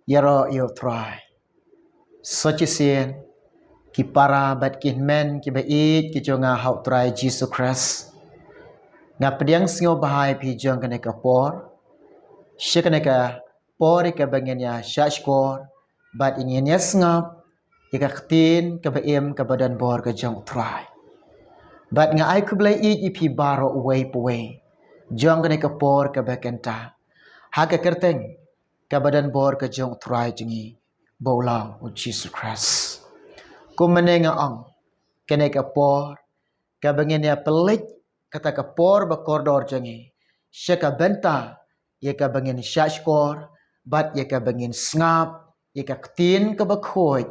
Yaro yo try. Sochisen ki para bat kin men ki bait ki jonga hau try Jesus Christ. Nga pediang singo bahai pi jong kene ka por. Shikane ka por ka bangenya shashkor bat ingenya sngap ika ktin ka baim ka badan bor ka jong try. Bat nga ai kublai i pi baro away puwe. Jong kene ka por ka bakenta. Haka kerteng ka badan bor ka jong try jingi bolang u Jesus Christ. Kumenenga ang kene ka por ka bangenya pelik kata ka por ba kordor jingi. Syaka benta ye ka bangin shashkor bat ye ka bangin sngap ye ka ktin ka bakhoi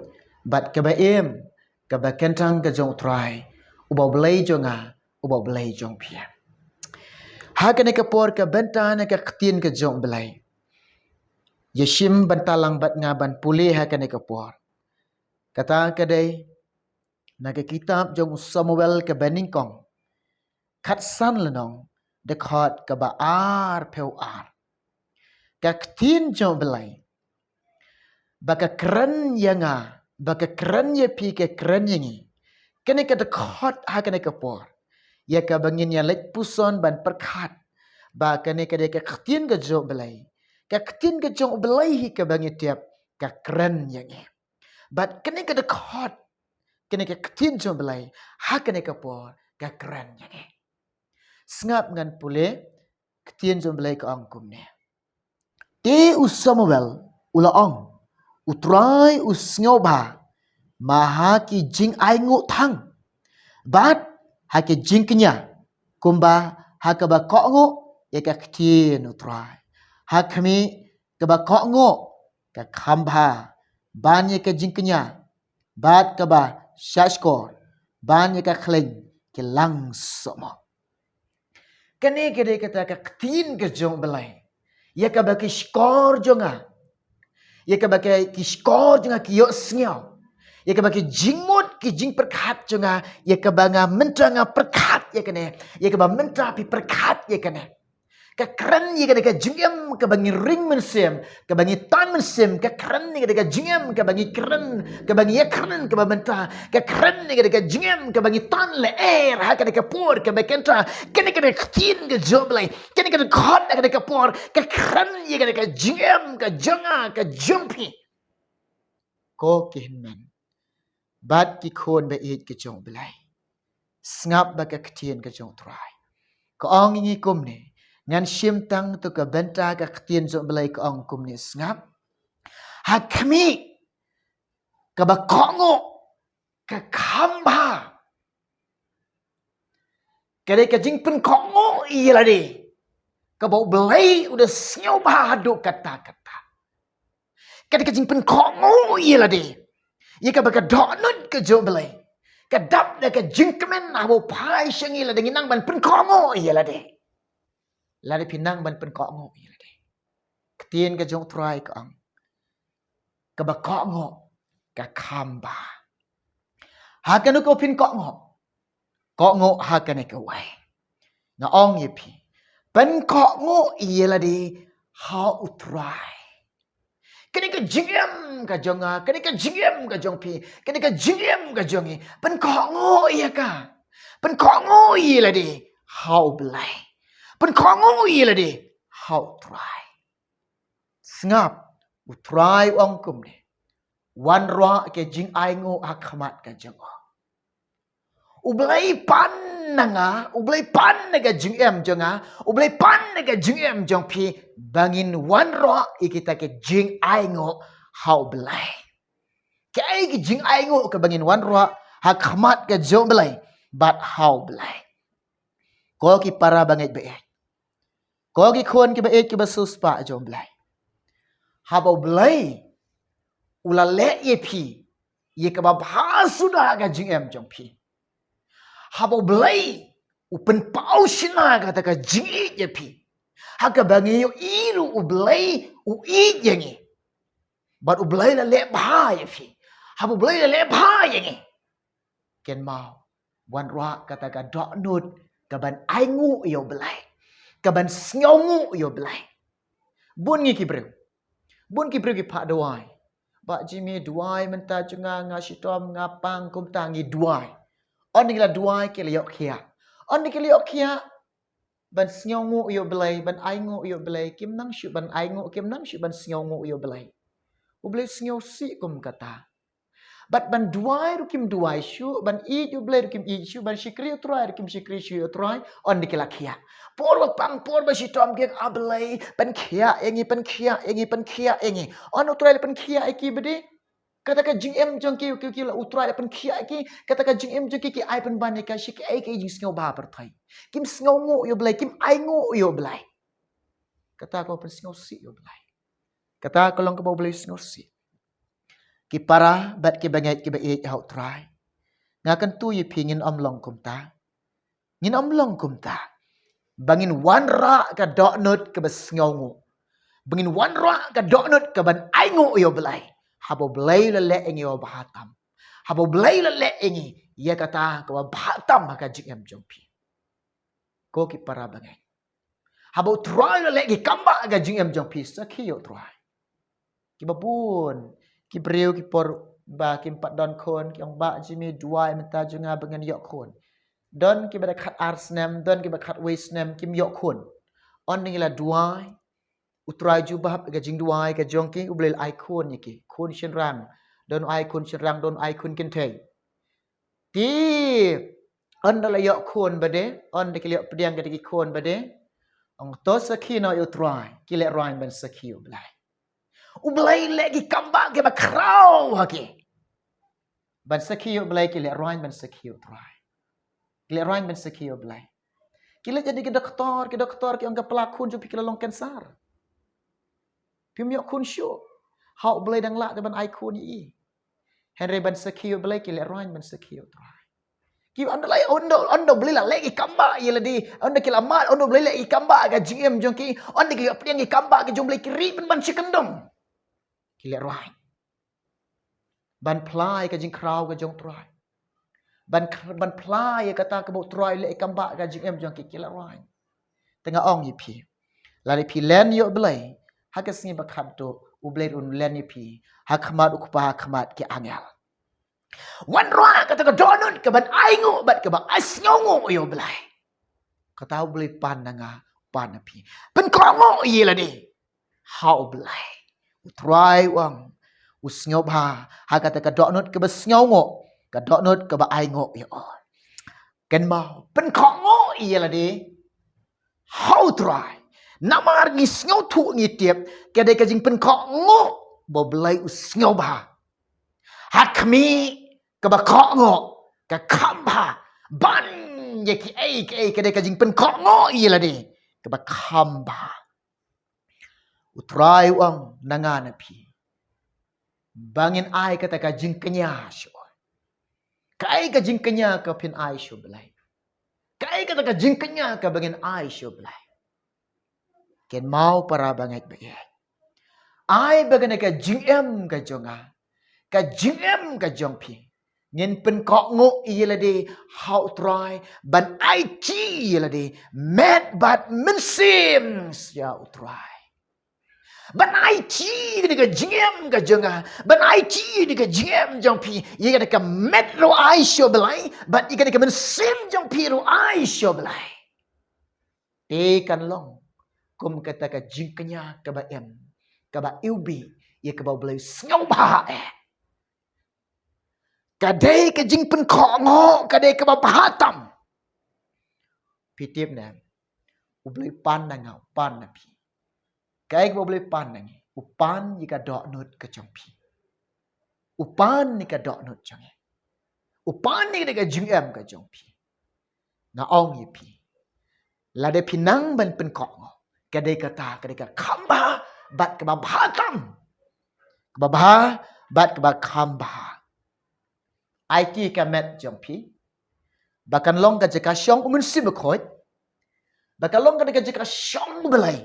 bat ka baim ka bakentang ka jong try uba blai jonga uba blai jong pia. Hakane ka por ka benta na ka ktin ka jong blai. Yeshim bantalang bat ngaban pulih hakane ka por. Kata kadai naga kitab jong Samuel ka beningkong kat san lenong dekat ka ba ar peu ar. Ka ktin jong blai. Baka keren yanga baka keren ye pi ke keren yangi. Kene ka dekat hakane ka por. Ya ka bangin ya lek puson ban perkat. Ba kene ka de ka ktin ka jong blai. Ka ktin ka jong blai hi ka bangin tiap ka keren yangi. Bat kene ka dekat kene ka ktin jong blai. Hakane ka por ka keren yangi. Sngap ngan pule ktin jong blai ka angkum ne. Te Samuel ulaong utrai usnyoba maha ki jing ai ngu thang bat ha ki jing kenya kumba ha ka ba ko ngu ye ka ktin utrai ha kami ka ba ko ngu ka khamba ban ye ka jing kenya bat ka ba shashkor ban ye ka khleng ki lang somo kene kede kata ka ktin ka jong belai ye ka ba ki skor jonga ye ka ba ki skor jonga ki yo sngyo ye ka ba ki jingmut ki jing perkat jonga ye ka ba nga mentra nga perkat ye kene ye ka ba mentra pi perkat ye kene ka keren ye ka jingem ka bangi ring mensem ka bangi tan mensem ka keren ye ka jingem ka bangi keren ka bangi ye keren ka ba mentra ka keren ye ka jingem ka bangi tan le air ha ka por ka bekenta kene ka ktin ka joblai kene ka khot ka por ka keren ye ka jingem ka jonga ka jumpi ko kihmen bat ki khon be it ki jong blai ngap ba ka ktin ka jong try ko ong ngi kum ne ngan shim tang tu ka benta ka ktin jong blai ka ong kum ne ngap ha kami ka ba kongo ka khamba kare ka jing pen kongo ila de ka ba blai udah snyo ba hadu kata kare ka jing pen kongo ila de ye ka ba ka donut ka jong blai ka dap da ka jing kemen abo pai shangi la dengan nang ban pen kongo ila de lari pinang ban pen kongo ila de ktin ka jong try ka ang ka ba kongo ka khamba hakanu ko pin kongo hakane ka wai na ong ye pi pen kongo ila de how utrai kene ka jingem ka jonga kene ka jingem ka jongpi kene ka jingem ka jongi pen kongo iya ka pen kongo ila de how blai pen kongo ila de how try ngap utrai ong kum ne wan roa ke jing ai ngo akhamat ka jongo ublai pan naga jing em jonga ublai pan naga jing em jong pi bangin wan roa ikita ke jing ai ngo how blai ke ai ki jing ai ngo ka bangin wan roa akhamat ka jong blai but how blai ko ki para bangai be ko ki khon ki be ki basus pa jong blai habo blai ula le ye pi ye ka ba bhasuda ga jing em jong pi habo blai upen pau shina kata ka jing ye pi haka bangi yo iru ublai u i yengi but ublai la le bha ye pi habo blai la le bha yengi ken mau wan ra kata ka do nut ka ban ai ngu yo blai ka ban snyo ngu yo blai bun ngi ki breu bun ki beri ki pak duai ba jimi duai menta junga nga shitom nga pang kum tangi duai on ni la duai ki liok khia on ni ki liok khia ban sngongu yo belai ban aingu yo belai kim nang shu ban aingu kim nang shu ban sngongu yo belai u belai sngo si kum kata bat ban duai ru kim duai shu ban I yo belai ru kim I shu ban shikri yo trai ru kim shikri shu yo trai on ni ki la khia por ba pang por ba shitom ge ablai ban khia engi ban khia engi ban khia engi on utrai ban khia eki bede katakan jing em jong ki la utrai pen khia ki katakan jing em jong ki ai pen ban ka shik ai ki jing sngo ba per thai kim sngo ngo yo blai kim ai ngo yo blai kata ko pen sngo si yo blai kata ko long ko blai sngo si ki para bat ki bangai ki ba e hau trai ngakan tu yi pingin om long kum ta ngin om long kum ta bangin wan ra ka dok nut ke ba sngo ngo bangin wan ra ka dok nut ka ban ai ngo yo blai habo belai le engi o bahatam habo belai le engi ia kata ko bahatam maka jingem jompi ko ki para bangai habo try le gi kamba ga jingem jompi sakio try ki babun ki breu ki por ba ki pat don kon ki ong ba jimi duai menta junga bengan yok kon don ki bada khat arsnem don ki ba khat waisnem kim yok kon on ni la duai utrai jubah ga jing duai ga jongki ublel icon yiki kun shin rang don icon shin rang don icon kin thei ti on la yok kon bade on de kilek pediang ga de kon bade ong to sakhi no utrai kilek rain ban sakhi ublai ublai lagi kamba ga ba krau haki ban sakhi ublai kilek rain ban sakhi utrai kilek rain ban sakhi ublai kilek jadi ke doktor ki ong ga pelakon ju pikir long kanser Pim yok kun syo. Hau belai dang lak ban icon yi. Henry ban sekio belai ki le roin ban sekio try. Ki anda lai ondo belai la lagi kamba ye ladi. Anda ki lamat ondo belai lagi kamba ga GM jong ki. Anda ki apa yang ki kamba ga jong belai ki ri ban sikendong. Ki le roin. Ban plai ka jing crowd ga jong try. Ban plai kata ka bo try le kamba ga GM jong ki le roin. Tengah ong yi pi. Lari pi len yo belai. Hakas ni bakhat to ubled un len pi hakmat ukpa hakmat ki angel wan roa kata ka donut ka ban aingu bat ka ba asngongu yo blai kata ubled pan nanga pan pi pen kongo ye la di how blai utrai wang usngob ha hakata ka donut ka ba sngongo ka donut ka ba aingu yo ken mau pen kongo ye la di how try Namar ngi sngow thu ngi tiep kade ka jing pen kho ngo bo blai u sngow ba hakmi ka ba kho ngo ka kham ba ban ye ki ai kade ka jing pen kho ngo i la de ka ba kham ba utrai wang nangana pi bangin ai kata ka jing kenya sho kai ka jing kenya ka pin ai sho blai kai kata ka jing kenya ka bangin ai sho blai ken mau para bangai bagai ai bagana ka jingem ka jonga ka jingem ka jongpi ngin pen kok ngo yelade how try ban ai chi yelade met but mensims ya utrai ban ai chi ni ka jingem ka jonga ban ai chi ni ka jingem jongpi ye ka met ro ai sho belai but ye ka mensim jongpi ro ai sho belai te kan long kum kata ka jingkanya ka ba em ka ba ilbi ye ka ba blai sngow ba ka dei ka jing pen kho ngo ka dei ka ba bahatam pitip na ublai pan na ngau pan na pi kai ka ublai pan na ngi upan ye ka dok nut ka chong pi upan ni ka dok nut chong upan ni ka jing em ka chong pi na ong ye pi la de pinang ban pen kho ngo kadai kata kadai ka khamba bat ka ba bhatam ka ba bha bat ka ba khamba ai ki ka met jongpi bakan long ka jeka shong umun sim khoi bakan long ka jeka shong belai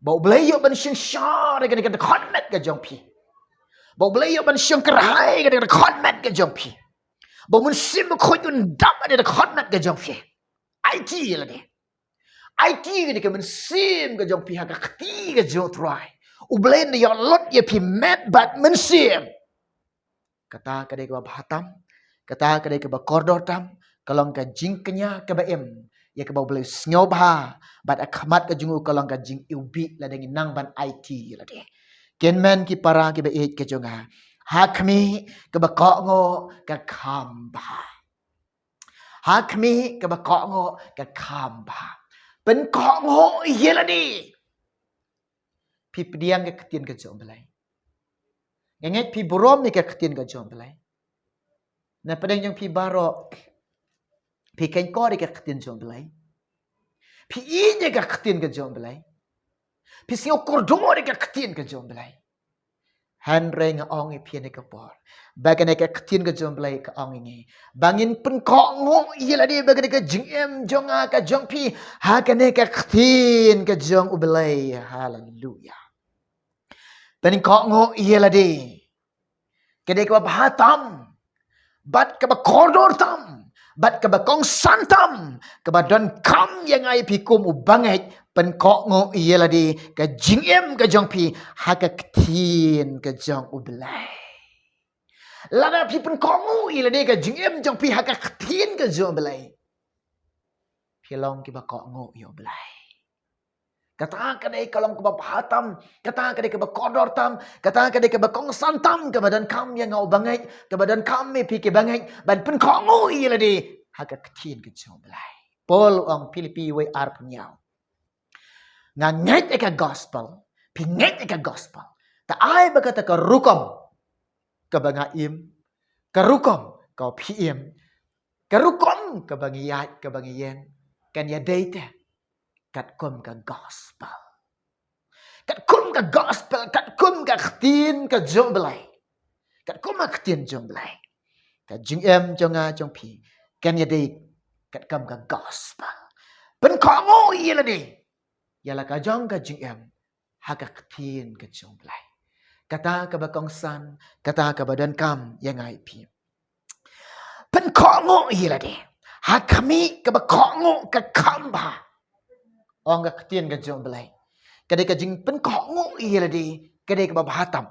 bau belai yo ban shing sha ka ka khot met ka jongpi bau belai yo ban shing krai ka khot met ka jongpi bau mun sim khoi un dam ka khot met ka jongpi ai ki la de IT keมันซิมก็จงพี่หากะตีก็จงทรายอุเบลนยอลดอย่าพี่แมทบัดมันซิมkata kadai ke bahatam kata kadai ke bakordotam kalong ka jingknya ke baem ya ke boleh snyoba bad akhamat ke jungu kalong ka jing ubi la dengan nang ban IT la de kenmen ki para ki ba ke jonga hakmi ke bakongo ka khamba hakmi ke bakongo ka khamba pen kongo yela di pi pediang ke ketien ke jom belai nganget pi borom ni ke ketien ke jom belai na pedang yang pi baro pi kain ko di ke ketien jom belai pi inya ke ketien ke jom belai pi sio kordo di ke ketien ke jom belai han reng ong i pi ne ke por bagane ke ketien ke jom belai ke ong ni bangin pen kongo yela di bagane ke jingem jonga ka jong pi ha kane ke ketien ke jong ubelai haleluya Pening kok ngo iya di. Kedai ke bahatam. Bat ke bakordor tam. Bat ke bakong santam. Ke badan kam yang ai pikum ubangai. Pen kok ngo iya di. Ke jingem ke jong pi. Haka ketin ke jong ubelai. Lada pi pen kok ngo iya di. Ke jingem jong pi haka ketin ke jong ubelai. Pilong ke bakok ngo iya ubelai. Kata kadai kalau ke bahatam, kata kadai ke bakodor tam, kata kadai ke bakong santam ke badan kam yang ngau bangai, ke badan kami pi ke bangai, ban pen kongo iya di, haga ketin ke jom belai. Pol ang Filipi we ar punyau. Nganget eka gospel, pinget eka gospel. Ta ai berkata ke rukom, ke bangaim, ke rukom, ke piem, ke rukom, ke bangiyat, ke bangiyen, kan ya date. Kat kum ka gospel. Kat kum ka gospel. Kat kum ka ketin ka jom belai. Kat kum ka ketin jom belai. Kat jing em jong a jong pi. Kan ya dei. Kat kum ka gospel. Pen kongo iya la dei. Yala ka jong ka jing em. Ha ka ketin ka jom belai. Kata ka bakong san. Kata ka badan kam yang ai pi. Pen kongo iya la dei. Ha kami ka bakongo ka kamba. Orang ka ketien ka jom belai. Kadai ka jing pen kok ngo iya di. Kadai ka bahatam.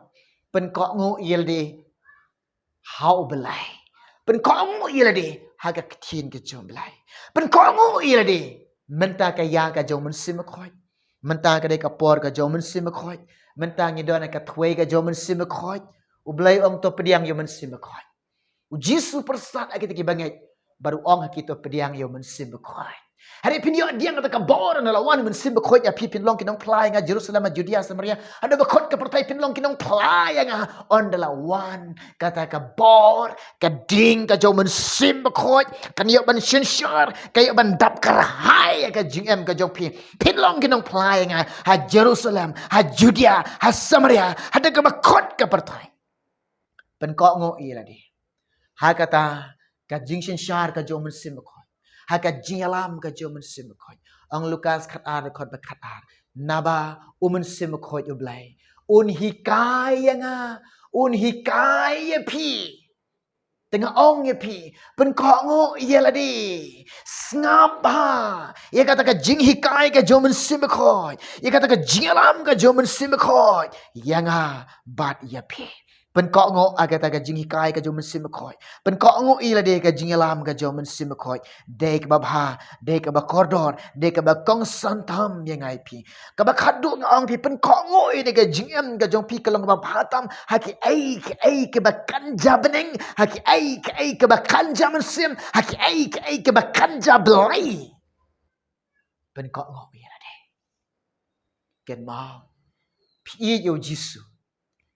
Pen kok ngo iya di. Hau belai. Pen kok ngo iya di. Ha ka ketien ka jom belai. Pen kok ngo iya di. Menta ka ya ka jom men sim khoi. Menta kadai ka por ka jom men sim khoi. Menta ngidon ka thwei ka jom men sim khoi. U belai ong to pediang yo men sim khoi. U Jisu persat akita ki bangai. Baru ong hakito pediang yo men sim khoi. Hari pinyo dia ngata ka bor na lawan men sim khoi ya pipin long kinong play nga Jerusalem Judea Samaria ada bakot ka pertai pin long kinong play nga on the lawan kata ka bor ka ding ka jo men sim khoi kan yo ban shinshar kayo ban dap karahai ka jingem ka jo pin long kinong play nga ha Jerusalem ha Judea ha Samaria ada ka bakot ka pertai pen ko ngo ila di ha kata ka jing shinshar ka jo men sim khoi Haka jingalam ka jomen simakoi. Ang Lukas kat ar kot ba kat ar. Naba umen simakoi ublay. Un hikaya nga. Un hikaya pi. Tengah ong ya pi. Pen kok ngo iya ladi. Ngap ha. Ia kata ka jing hikaya ka jomen simakoi. Ia kata ka jingalam ka jomen simakoi. Ia nga bat ya pi. Pen kok ngo agak agak jing hikai ka jomen simakoi. Pen kok ngo ila de ka jingalam ka jomen simakoi. De ka babha, de ka bakordor, de ka bakong santam yang ai pi. Ka bakadu ngong pi pen kok ngo ide ka jingem ka jong pi kalong babhatam haki ai ka bakanja beneng, haki ai ka bakanja mensim, haki ai ka bakanja belai. Pen kok ngo ila de. Ken mau. Pi yo Jisu.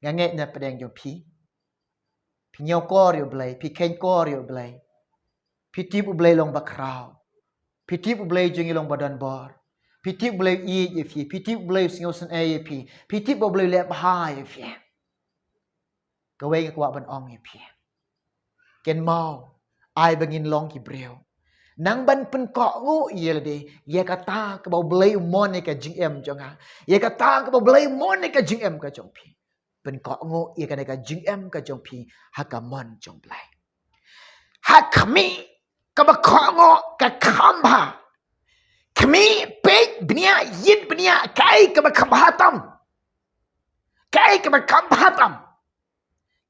Nganget na pedang jo pi. Pi nyau kor yo belai. Pi ken kor yo belai. Pi tip u belai long bakrau. Pi tip u belai jengi long badan bor. Pi tip u belai i ye pi. Pi tip u belai singosan e ye pi. Pi tip u belai lep ha ye pi. Kawai ngakwa ban ong ye pi. Ken mau. Ai bangin long ki breu. Nang ban pen kok ngu iya de. Ia kata ke bau belai umon ka jing em jonga. Ia kata ke bau belai umon ka jing em ka jong pi. Pen kok ngo ia kana ka jing em ka jong pi hakamon jong blai hakami ka ba kok ngo ka khamba kami pek benia yin benia kai ka bakhatam kai ka bakhatam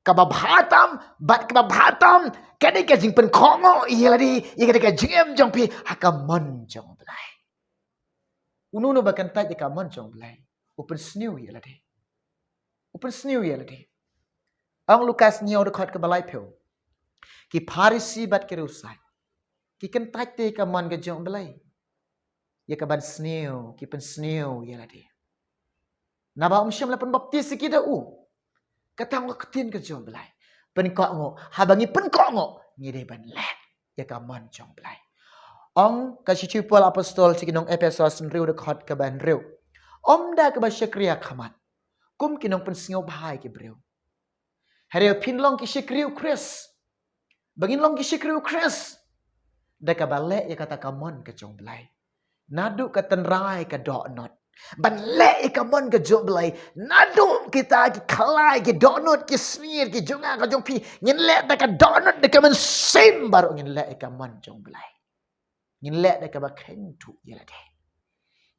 kababhatam bat kababhatam kadai ka jing pen khongo yeladi yekadai ka jingem jong pi hakamon jong blai ununo bakan taj ka mon jong blai open snew yeladi ang Lukas niyaw dekat ke balai pyo ki Parisi bat ke rusai ki kan taj te ka mon ka jong blai ya ka ban snew ki pen snew yeladi naba syam la pen baptis ki da katang ko ketin ke jong belai pen ko ngo habangi pen ko ngo ngide ban let ya ka mon jong belai ong ka chi Paul apostol chi kinong Efesos riu de khot ka ban riu da ka ba syakria khamat kum kinong pen singo bahai ki breu hare pin long ki syakriu Chris bangin long ki syakriu Chris da ka bale ya kata ka mon ke jong belai nadu ka tenrai ka do not ban le ikamon ke jong belai nadu kita ki kalai ki donut ki sneer ki jonga ka jong pi ngin le da ka donut de ka men sim baru ngin le ikamon jong belai ngin le da ka ba khen tu yela de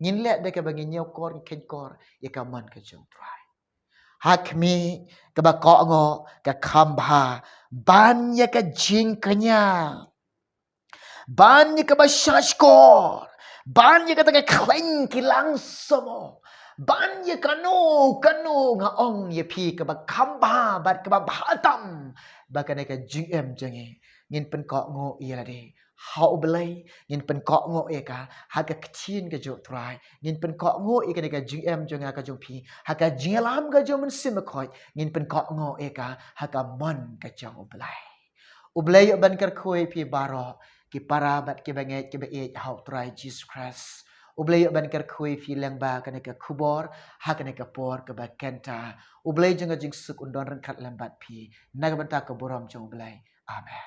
ngin le da ka ba ngin nyaw kor khen kor ikamon ke jong trai hak mi ka ba ko ngo ka khamba ban ya ka jing kanya ban ya ka ba shashkor ban ye kata kleng kilang somo ban ye kanu nga ong ye pi ka ba khamba bat ka ba bhatam ba ka ne ka GM jange ngin pen ko ngo ye la de hau belai ngin pen ko ngo ye ka ha ka kchin ka jo trai ngin pen ko ngo ye ka ne ka GM janga ka jong pi ha ka jingalam ka jo men sim khoi ngin pen ko ngo ye ka ha ka mon ka jong ublai ban kar khoi pi baro ki para bat ki banget ki be how try Jesus Christ ublay ban kar khui fi lang ba kana ka khubor ha kana ka por ka ba kenta ublay jeng jing suk undon ran khat lambat pi nagaban ta ka boram jong blai amen